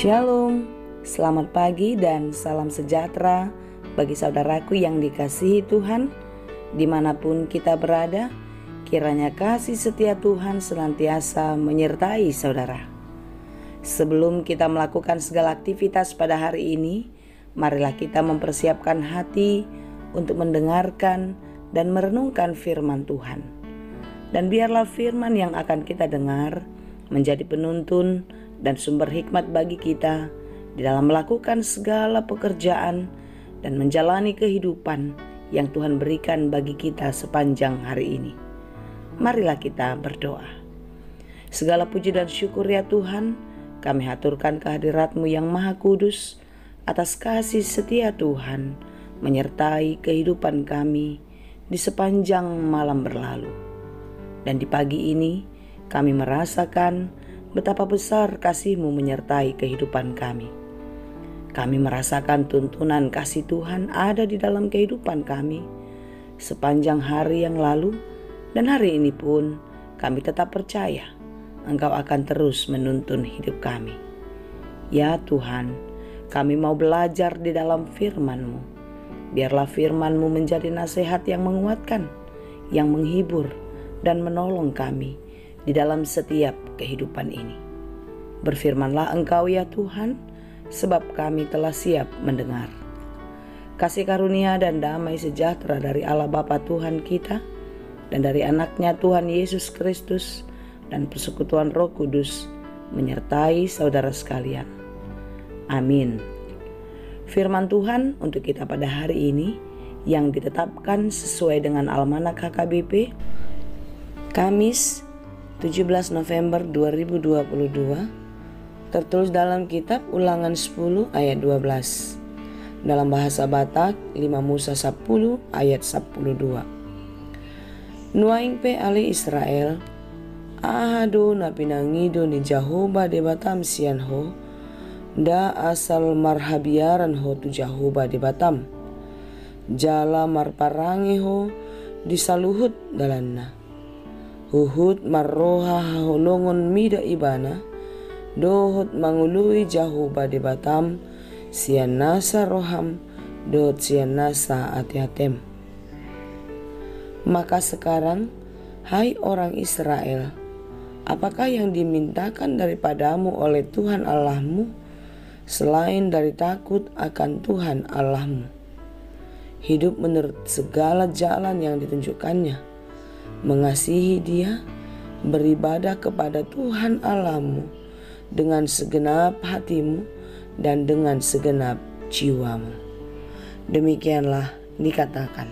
Shalom, selamat pagi dan salam sejahtera bagi saudaraku yang dikasihi Tuhan. Dimanapun kita berada, kiranya kasih setia Tuhan senantiasa menyertai saudara. Sebelum kita melakukan segala aktivitas pada hari ini, marilah kita mempersiapkan hati untuk mendengarkan dan merenungkan firman Tuhan. Dan biarlah firman yang akan kita dengar menjadi penuntun dan sumber hikmat bagi kita di dalam melakukan segala pekerjaan dan menjalani kehidupan yang Tuhan berikan bagi kita sepanjang hari ini. Marilah kita berdoa. Segala puji dan syukur ya Tuhan, kami haturkan kehadirat-Mu yang Maha Kudus atas kasih setia Tuhan menyertai kehidupan kami di sepanjang malam berlalu. Dan di pagi ini kami merasakan betapa besar kasih-Mu menyertai kehidupan kami. Kami merasakan tuntunan kasih Tuhan ada di dalam kehidupan kami sepanjang hari yang lalu, dan hari ini pun kami tetap percaya Engkau akan terus menuntun hidup kami. Ya Tuhan, kami mau belajar di dalam firman-Mu. Biarlah firman-Mu menjadi nasihat yang menguatkan, yang menghibur dan menolong kami di dalam setiap kehidupan ini. Berfirmanlah Engkau ya Tuhan, sebab kami telah siap mendengar. Kasih karunia dan damai sejahtera dari Allah Bapa Tuhan kita dan dari anaknya Tuhan Yesus Kristus dan persekutuan Roh Kudus menyertai saudara sekalian. Amin. Firman Tuhan untuk kita pada hari ini yang ditetapkan sesuai dengan Almanak HKBP Kamis 17 November 2022, tertulis dalam kitab Ulangan 10 ayat 12. Dalam bahasa Batak 5 Musa 10 ayat 12. Nuaing pe ali Israel, ahado na pinangido ni Jehovah de Batam sian ho, da asal marhabiaran ho tu Jehovah de Batam. Jala marparangi ho disaluhut dalanna. Huhut marroha hahonongon mida ibana, dohot mangului Jehovah de Batam, sian nasa roham, dohot sian nasa atihatem. Maka sekarang, hai orang Israel, apakah yang dimintakan daripadamu oleh Tuhan Allahmu, selain dari takut akan Tuhan Allahmu? Hidup menurut segala jalan yang ditunjukkannya, mengasihi Dia, beribadah kepada Tuhan Allahmu dengan segenap hatimu dan dengan segenap jiwamu. Demikianlah dikatakan.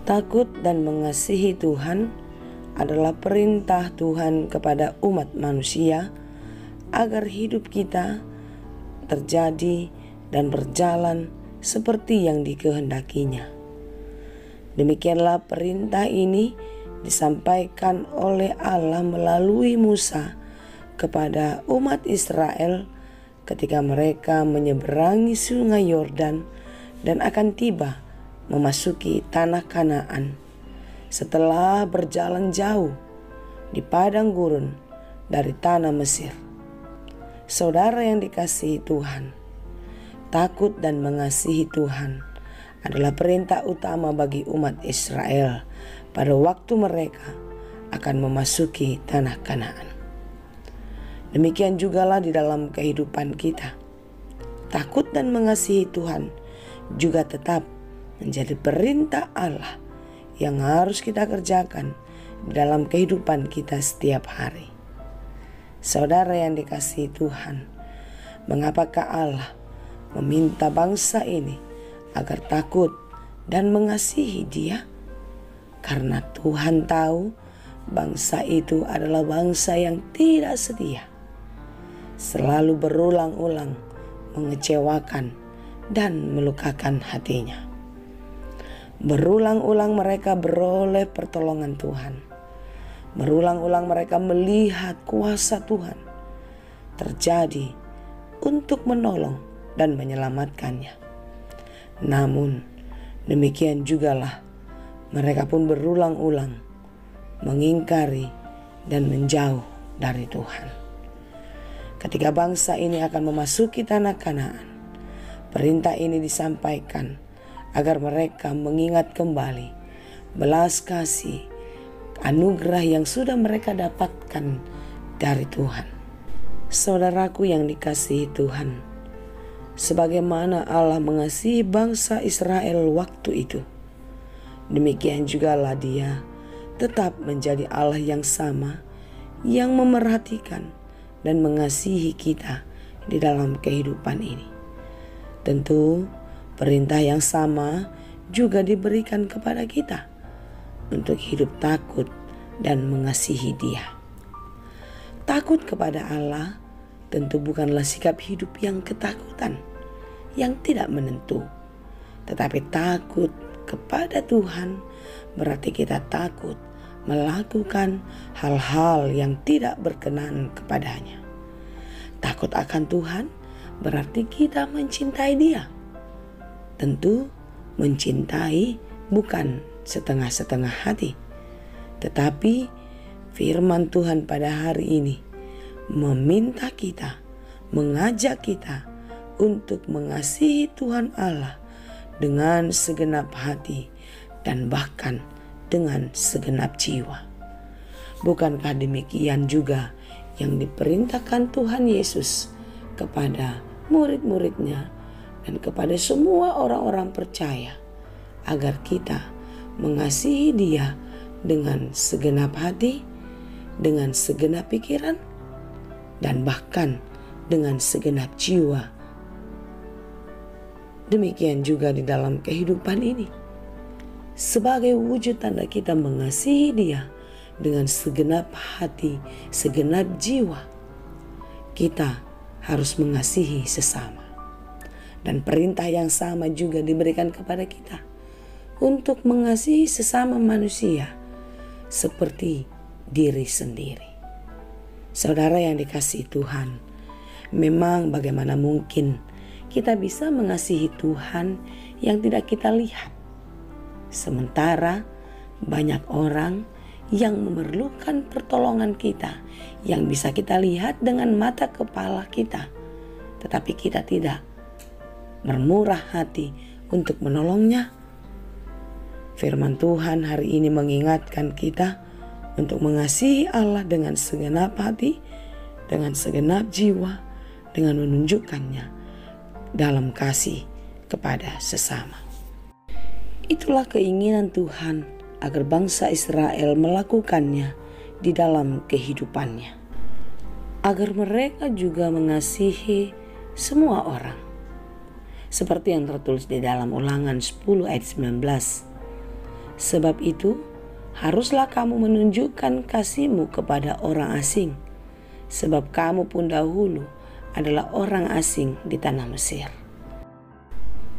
Takut dan mengasihi Tuhan adalah perintah Tuhan kepada umat manusia agar hidup kita terjadi dan berjalan seperti yang dikehendakinya. Demikianlah perintah ini disampaikan oleh Allah melalui Musa kepada umat Israel ketika mereka menyeberangi sungai Yordan dan akan tiba memasuki tanah Kanaan setelah berjalan jauh di padang gurun dari tanah Mesir. Saudara yang dikasihi Tuhan, takut dan mengasihi Tuhan adalah perintah utama bagi umat Israel pada waktu mereka akan memasuki tanah Kanaan. Demikian jugalah di dalam kehidupan kita. Takut dan mengasihi Tuhan juga tetap menjadi perintah Allah yang harus kita kerjakan di dalam kehidupan kita setiap hari. Saudara yang dikasihi Tuhan, mengapakah Allah meminta bangsa ini agar takut dan mengasihi Dia? Karena Tuhan tahu bangsa itu adalah bangsa yang tidak setia, selalu berulang-ulang mengecewakan dan melukakan hatinya. Berulang-ulang mereka beroleh pertolongan Tuhan. Berulang-ulang mereka melihat kuasa Tuhan terjadi untuk menolong dan menyelamatkannya. Namun demikian jugalah mereka pun berulang-ulang mengingkari dan menjauh dari Tuhan. ketika bangsa ini akan memasuki tanah Kanaan, perintah ini disampaikan agar mereka mengingat kembali belas kasih, anugerah yang sudah mereka dapatkan dari Tuhan. Saudaraku yang dikasihi Tuhan, sebagaimana Allah mengasihi bangsa Israel waktu itu, demikian jugalah Dia tetap menjadi Allah yang sama, yang memerhatikan dan mengasihi kita di dalam kehidupan ini. Tentu perintah yang sama juga diberikan kepada kita untuk hidup takut dan mengasihi Dia. Takut kepada Allah tentu bukanlah sikap hidup yang ketakutan, yang tidak menentu. Tetapi takut kepada Tuhan berarti kita takut melakukan hal-hal yang tidak berkenan kepadanya. Takut akan Tuhan berarti kita mencintai Dia. Tentu mencintai bukan setengah-setengah hati, tetapi firman Tuhan pada hari ini meminta kita, mengajak kita untuk mengasihi Tuhan Allah dengan segenap hati dan bahkan dengan segenap jiwa. Bukankah demikian juga yang diperintahkan Tuhan Yesus kepada murid-muridnya dan kepada semua orang-orang percaya, agar kita mengasihi Dia dengan segenap hati, dengan segenap pikiran, dan bahkan dengan segenap jiwa. Demikian juga di dalam kehidupan ini, sebagai wujud tanda kita mengasihi Dia dengan segenap hati, segenap jiwa, kita harus mengasihi sesama. Dan perintah yang sama juga diberikan kepada kita untuk mengasihi sesama manusia seperti diri sendiri. Saudara yang dikasihi Tuhan, memang bagaimana mungkin kita bisa mengasihi Tuhan yang tidak kita lihat, sementara banyak orang yang memerlukan pertolongan kita yang bisa kita lihat dengan mata kepala kita, tetapi kita tidak bermurah hati untuk menolongnya. Firman Tuhan hari ini mengingatkan kita untuk mengasihi Allah dengan segenap hati, dengan segenap jiwa, dengan menunjukkannya dalam kasih kepada sesama. Itulah keinginan Tuhan agar bangsa Israel melakukannya di dalam kehidupannya, agar mereka juga mengasihi semua orang. Seperti yang tertulis di dalam Ulangan 10 ayat 19. Sebab itu, haruslah kamu menunjukkan kasihmu kepada orang asing, sebab kamu pun dahulu adalah orang asing di tanah Mesir.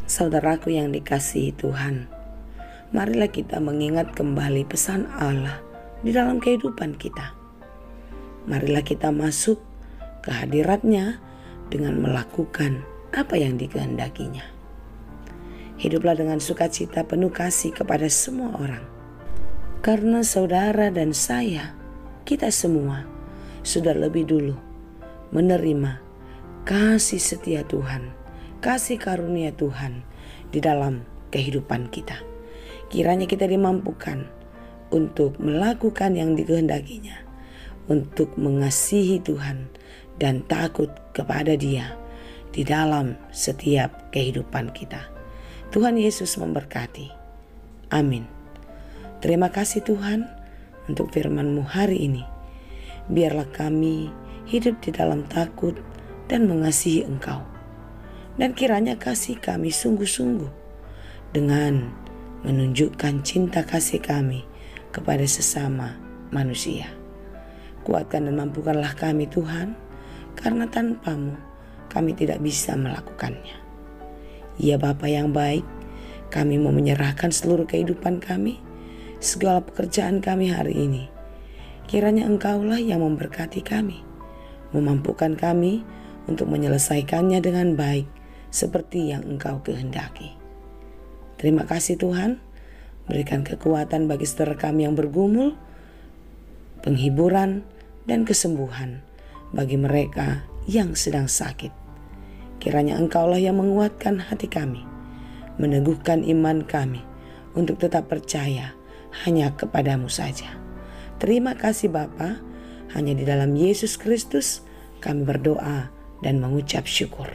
Saudaraku yang dikasihi Tuhan, marilah kita mengingat kembali pesan Allah di dalam kehidupan kita. Marilah kita masuk ke hadirat-Nya dengan melakukan apa yang dikehendakinya. Hiduplah dengan sukacita penuh kasih kepada semua orang. Karena saudara dan saya, kita semua sudah lebih dulu menerima kasih setia Tuhan, kasih karunia Tuhan di dalam kehidupan kita. Kiranya kita dimampukan untuk melakukan yang dikehendakinya, untuk mengasihi Tuhan dan takut kepada Dia di dalam setiap kehidupan kita. Tuhan Yesus memberkati. Amin. Terima kasih Tuhan untuk firman-Mu hari ini. Biarlah kami hidup di dalam takut dan mengasihi Engkau. Dan kiranya kasih kami sungguh-sungguh dengan menunjukkan cinta kasih kami kepada sesama manusia. Kuatkan dan mampukanlah kami Tuhan, karena tanpa-Mu kami tidak bisa melakukannya. Ya Bapa yang baik, kami mau menyerahkan seluruh kehidupan kami, segala pekerjaan kami hari ini. Kiranya Engkaulah yang memberkati kami, memampukan kami untuk menyelesaikannya dengan baik seperti yang Engkau kehendaki. Terima kasih Tuhan, berikan kekuatan bagi saudara kami yang bergumul, penghiburan dan kesembuhan bagi mereka yang sedang sakit. Kiranya Engkaulah yang menguatkan hati kami, meneguhkan iman kami untuk tetap percaya hanya kepadamu saja. Terima kasih Bapa, hanya di dalam Yesus Kristus kami berdoa dan mengucap syukur.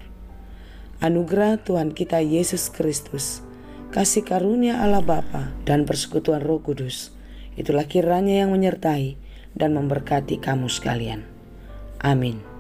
Anugerah Tuhan kita Yesus Kristus, kasih karunia Allah Bapa dan persekutuan Roh Kudus, itulah kiranya yang menyertai dan memberkati kamu sekalian. Amin.